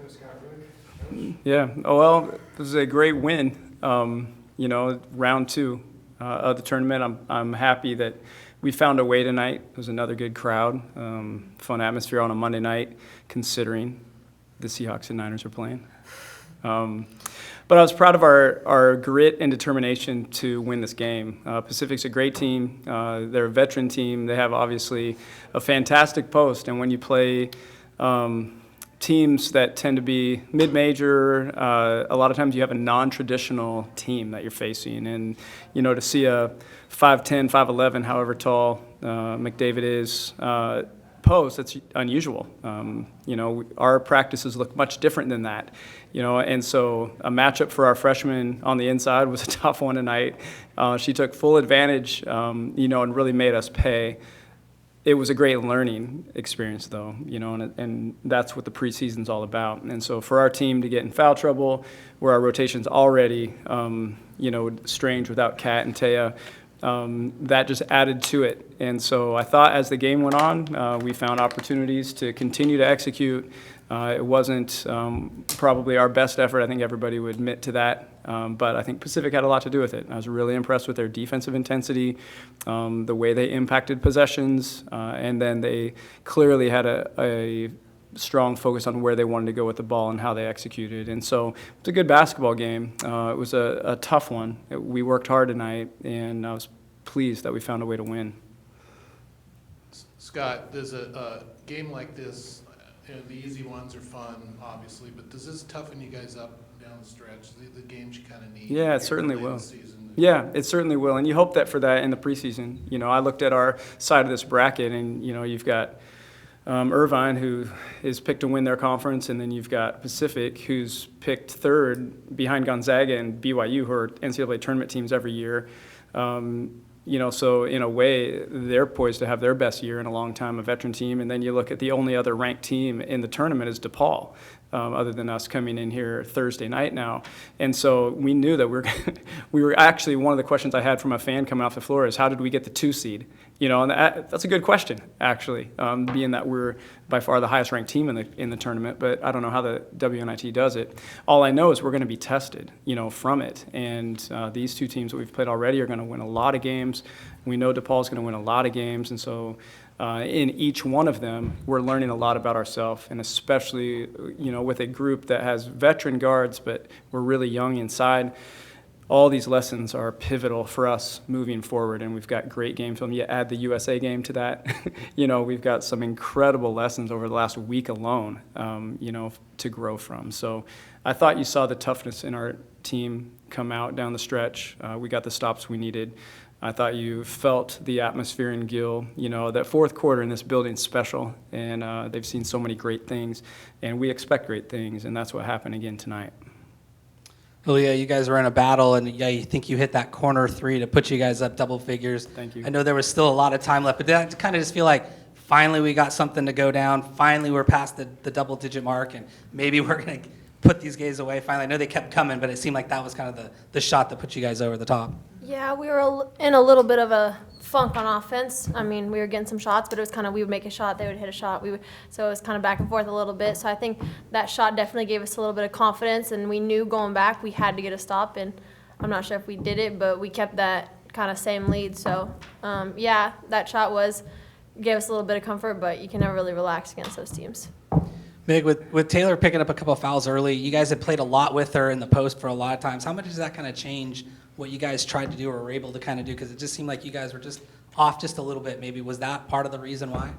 Scott Ruick. Yeah. Oh, well, this is a great win. Round two of the tournament. I'm happy that we found a way tonight. It was another good crowd, fun atmosphere on a Monday night, considering the Seahawks and Niners are playing. But I was proud of our grit and determination to win this game. Pacific's a great team. They're a veteran team. They have obviously a fantastic post, and when you play teams that tend to be mid-major, a lot of times you have a non-traditional team that you're facing. And, to see a 5'10", 5'11", however tall McDavid is, post, that's unusual. Our practices look much different than that. And so a matchup for our freshman on the inside was a tough one tonight. She took full advantage, and really made us pay. It was a great learning experience, though, and that's what the preseason's all about. And so for our team to get in foul trouble, where our rotation's already, strange without Kat and Taya, that just added to it. And so I thought as the game went on, we found opportunities to continue to execute. It wasn't probably our best effort. I think everybody would admit to that. But I think Pacific had a lot to do with it. I was really impressed with their defensive intensity, the way they impacted possessions, and then they clearly had a strong focus on where they wanted to go with the ball and how they executed. And so it's a good basketball game. It was a tough one. We worked hard tonight, and I was pleased that we found a way to win. Scott, does a game like this, the easy ones are fun, obviously, but does this toughen you guys up down the stretch, the games you kind of need? Yeah, it certainly will. Yeah, it certainly will, and you hope that for that in the preseason. I looked at our side of this bracket, and, you've got Irvine, who is picked to win their conference, and then you've got Pacific, who's picked third behind Gonzaga and BYU, who are NCAA tournament teams every year. So in a way, they're poised to have their best year in a long time, a veteran team. And then you look at the only other ranked team in the tournament is DePaul, other than us coming in here Thursday night now. And so we knew that we were actually, one of the questions I had from a fan coming off the floor is, how did we get the 2 seed? And that's a good question, actually, being that we're by far the highest ranked team in the tournament. But I don't know how the WNIT does it. All I know is we're going to be tested, from it. And these two teams that we've played already are going to win a lot of games. We know DePaul's going to win a lot of games. And so in each one of them, we're learning a lot about ourselves, and especially, with a group that has veteran guards, but we're really young inside. All these lessons are pivotal for us moving forward, and we've got great game film. You add the USA game to that, we've got some incredible lessons over the last week alone, to grow from. So I thought you saw the toughness in our team come out down the stretch. We got the stops we needed. I thought you felt the atmosphere in Gill. That fourth quarter in this building's special, and they've seen so many great things, and we expect great things, and that's what happened again tonight. Well, yeah, you guys were in a battle, and yeah, you think you hit that corner 3 to put you guys up double figures. Thank you. I know there was still a lot of time left, but did I kind of just feel like finally we got something to go down? Finally we're past the double-digit mark, and maybe we're going to put these guys away finally? I know they kept coming, but it seemed like that was kind of the shot that put you guys over the top. Yeah, we were in a little bit of a funk on offense. I mean, we were getting some shots, but it was kind of, we would make a shot, they would hit a shot. So it was kind of back and forth a little bit. So I think that shot definitely gave us a little bit of confidence, and we knew going back we had to get a stop, and I'm not sure if we did it, but we kept that kind of same lead. So, yeah, that shot gave us a little bit of comfort, but you can never really relax against those teams. Mig, with Taylor picking up a couple of fouls early, you guys had played a lot with her in the post for a lot of times. How much does that kind of change what you guys tried to do or were able to kind of do? Because it just seemed like you guys were just off just a little bit. Maybe was that part of the reason why?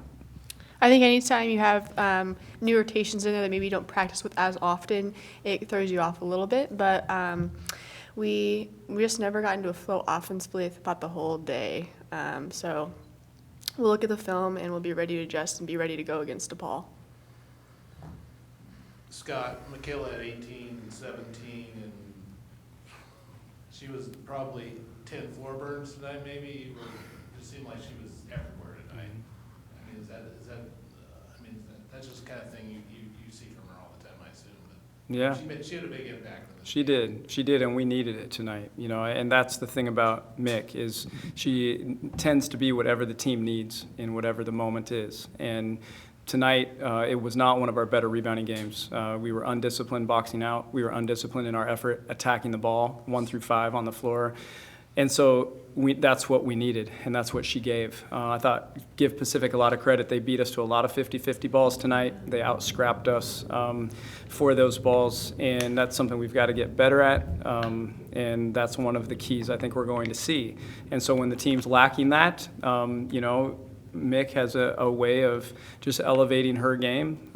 I think anytime you have new rotations in there that maybe you don't practice with as often, it throws you off a little bit. But we just never got into a flow offensively about the whole day. So we'll look at the film and we'll be ready to adjust and be ready to go against DePaul. Scott, Michaela at 18 and 17, and she was probably 10 floor burns tonight, maybe, or it just seemed like she was everywhere tonight. I mean, that's just the kind of thing you see from her all the time, I assume. But Yeah. She had a big impact on this. She did, and we needed it tonight, and that's the thing about Mick, is she tends to be whatever the team needs in whatever the moment is. And tonight, it was not one of our better rebounding games. We were undisciplined boxing out. We were undisciplined in our effort attacking the ball, 1 through 5 on the floor. And so that's what we needed, and that's what she gave. I thought, give Pacific a lot of credit. They beat us to a lot of 50-50 balls tonight. They out-scrapped us for those balls, and that's something we've got to get better at, and that's one of the keys I think we're going to see. And so when the team's lacking that, Mick has a way of just elevating her game,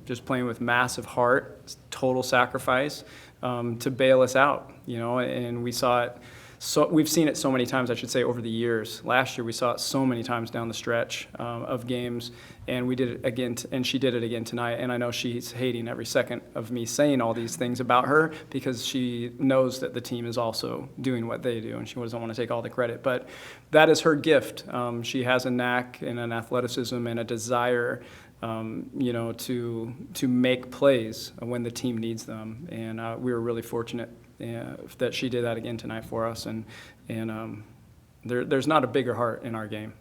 just playing with massive heart, total sacrifice to bail us out, and we saw it. So we've seen it so many times, I should say, over the years. Last year, we saw it so many times down the stretch of games, and we did it again, and she did it again tonight. And I know she's hating every second of me saying all these things about her because she knows that the team is also doing what they do, and she doesn't want to take all the credit. But that is her gift. She has a knack and an athleticism and a desire to make plays when the team needs them. And we were really fortunate that she did that again tonight for us, and there's not a bigger heart in our game.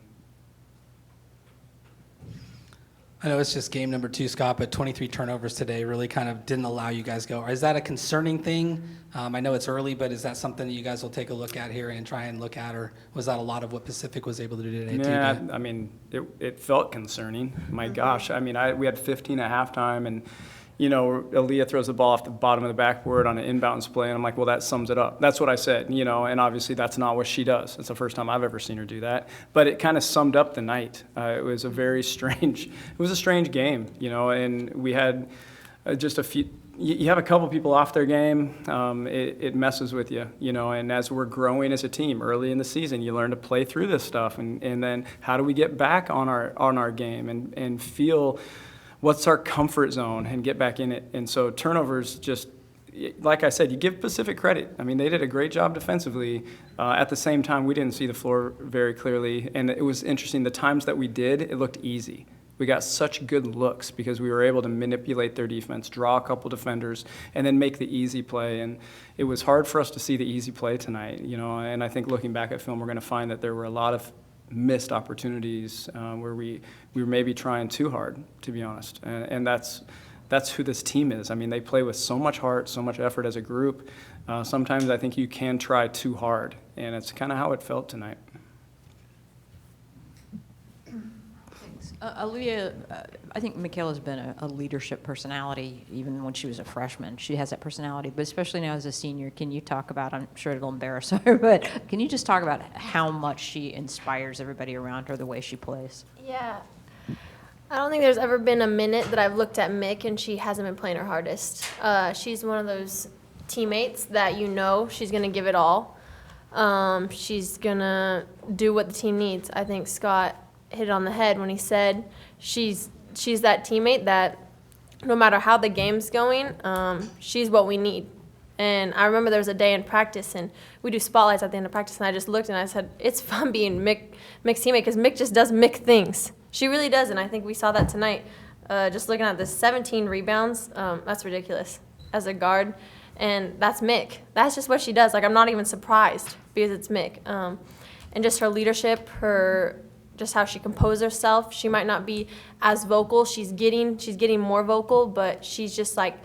I know it's just game number 2, Scott, but 23 turnovers today really kind of didn't allow you guys go. Is that a concerning thing? I know it's early, but is that something that you guys will take a look at here and try and look at, or was that a lot of what Pacific was able to do today? Yeah, too? I mean, it felt concerning. My gosh, I mean, we had 15 at halftime, and Aaliyah throws the ball off the bottom of the backboard on an inbounds play, and I'm like, well, that sums it up. That's what I said, and obviously that's not what she does. It's the first time I've ever seen her do that. But it kind of summed up the night. It was a strange game, and we had just a few. You have a couple people off their game, it messes with you, and as we're growing as a team early in the season, you learn to play through this stuff, and then how do we get back on our game and feel what's our comfort zone and get back in it. And so turnovers, just like I said, you give Pacific credit. I mean, they did a great job defensively. At the same time, we didn't see the floor very clearly, and it was interesting. The times that we did, it looked easy. We got such good looks because we were able to manipulate their defense, draw a couple defenders, and then make the easy play. And it was hard for us to see the easy play tonight, and I think looking back at film, we're going to find that there were a lot of missed opportunities where we were maybe trying too hard, to be honest. And that's who this team is. I mean, they play with so much heart, so much effort as a group. Sometimes I think you can try too hard, and it's kind of how it felt tonight. Aaliyah, I think Michaela's been a leadership personality even when she was a freshman. She has that personality, but especially now as a senior, can you talk about, I'm sure it'll embarrass her, but can you just talk about how much she inspires everybody around her, the way she plays? Yeah. I don't think there's ever been a minute that I've looked at Mick and she hasn't been playing her hardest. She's one of those teammates that she's going to give it all. She's going to do what the team needs. I think Scott hit it on the head when he said she's that teammate that no matter how the game's going, she's what we need. And I remember there was a day in practice, and we do spotlights at the end of practice, and I just looked and I said, it's fun being Mick's teammate because Mick just does Mick things. She really does, and I think we saw that tonight. Just looking at the 17 rebounds, that's ridiculous as a guard, and that's Mick. That's just what she does. Like, I'm not even surprised because it's Mick. And just her leadership, just how she composed herself. She might not be as vocal. She's getting more vocal, but she's just like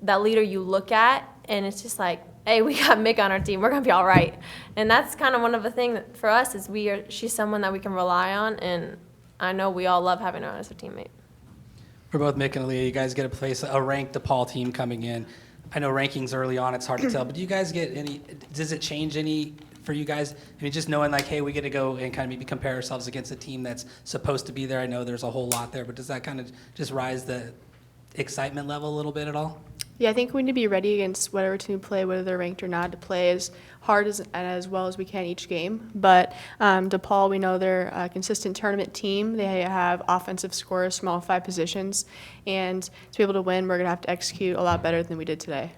that leader you look at, and it's just like, hey, we got Mick on our team. We're gonna be all right. And that's kind of one of the things for us is she's someone that we can rely on, and I know we all love having her as a teammate. For both Mick and Aaliyah, you guys get to place a ranked DePaul team coming in. I know rankings early on, it's hard to tell, but do you guys get does it change any for you guys? I mean, just knowing like, hey, we get to go and kind of maybe compare ourselves against a team that's supposed to be there. I know there's a whole lot there, but does that kind of just rise the excitement level a little bit at all? Yeah, I think we need to be ready against whatever team we play, whether they're ranked or not, to play as hard as well as we can each game. But DePaul, we know they're a consistent tournament team. They have offensive scorers from all 5 positions. And to be able to win, we're going to have to execute a lot better than we did today.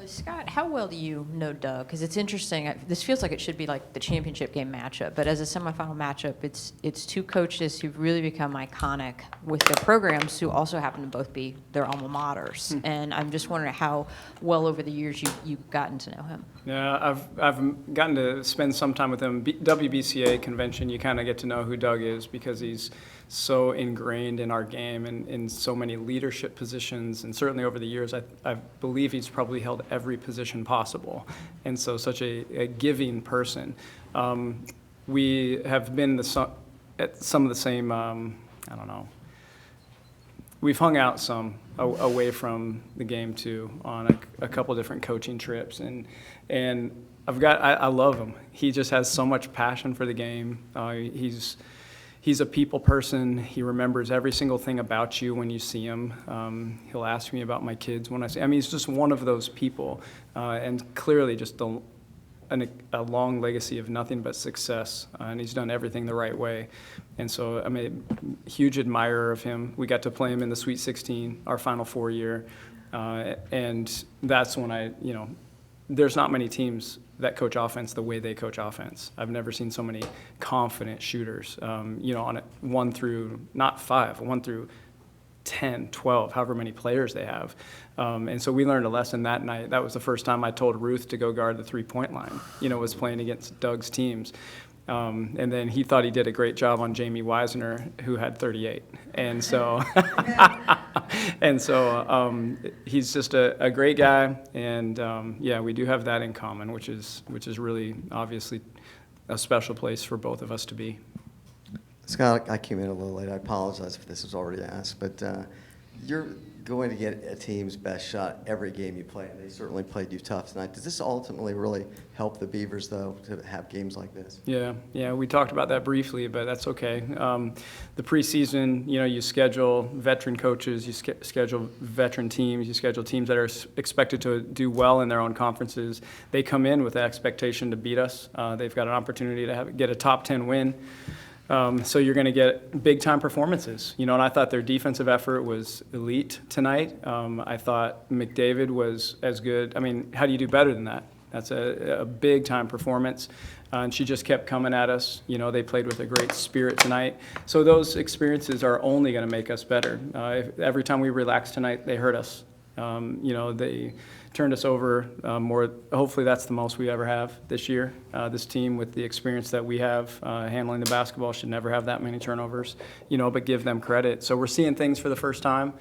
Scott, how well do you know Doug? Because it's interesting. This feels like it should be like the championship game matchup, but as a semifinal matchup, it's 2 coaches who've really become iconic with their programs who also happen to both be their alma maters. And I'm just wondering how well over the years you've gotten to know him. Yeah, I've gotten to spend some time with him. WBCA convention, you kind of get to know who Doug is because he's so ingrained in our game and in so many leadership positions, and certainly over the years, I believe he's probably held every position possible, and so such a giving person. We have been at some of the same, I don't know, we've hung out some away from the game too on a couple different coaching trips, and I love him. He just has so much passion for the game. He's a people person. He remembers every single thing about you when you see him. He'll ask me about my kids when I see. I mean, he's just one of those people, and clearly just a long legacy of nothing but success, and he's done everything the right way. And so I'm a huge admirer of him. We got to play him in the Sweet 16, our Final Four year, and that's when there's not many teams that coach offense the way they coach offense. I've never seen so many confident shooters, on it 1 through, not 5, 1 through 10, 12, however many players they have. And so we learned a lesson that night. That was the first time I told Ruth to go guard the three-point line, was playing against Doug's teams. And then he thought he did a great job on Jamie Weisner, who had 38. And so, he's just a great guy. And we do have that in common, which is really obviously a special place for both of us to be. Scott, I came in a little late. I apologize if this was already asked, but you're going to get a team's best shot every game you play, and they certainly played you tough tonight. Does this ultimately really help the Beavers, though, to have games like this? Yeah, we talked about that briefly, but that's okay. The preseason, you schedule veteran coaches, you schedule veteran teams, you schedule teams that are expected to do well in their own conferences. They come in with the expectation to beat us. They've got an opportunity to get a top 10 win. So you're going to get big-time performances, and I thought their defensive effort was elite tonight. I thought McDavid was as good. I mean, how do you do better than that? That's a big-time performance, and she just kept coming at us. They played with a great spirit tonight. So those experiences are only going to make us better. Every time we relax tonight, they hurt us. They turned us over more. Hopefully that's the most we ever have this year. This team, with the experience that we have handling the basketball, should never have that many turnovers, but give them credit. So we're seeing things for the first time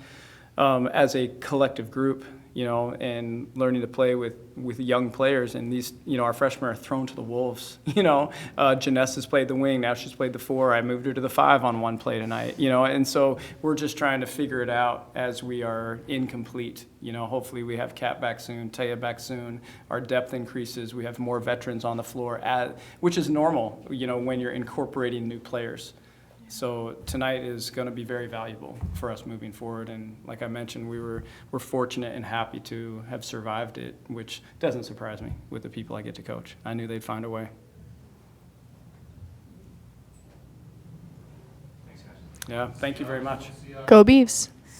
as a collective group, and learning to play with young players. And these, our freshmen are thrown to the wolves. Janessa has played the wing. Now she's played the 4. I moved her to the 5 on one play tonight, and so we're just trying to figure it out as we are incomplete. Hopefully we have Kat back soon, Taya back soon. Our depth increases. We have more veterans on the floor, which is normal, when you're incorporating new players. So tonight is going to be very valuable for us moving forward. And like I mentioned, we're fortunate and happy to have survived it, which doesn't surprise me with the people I get to coach. I knew they'd find a way. Thanks, guys. Yeah, thank you very much. Go Beavs.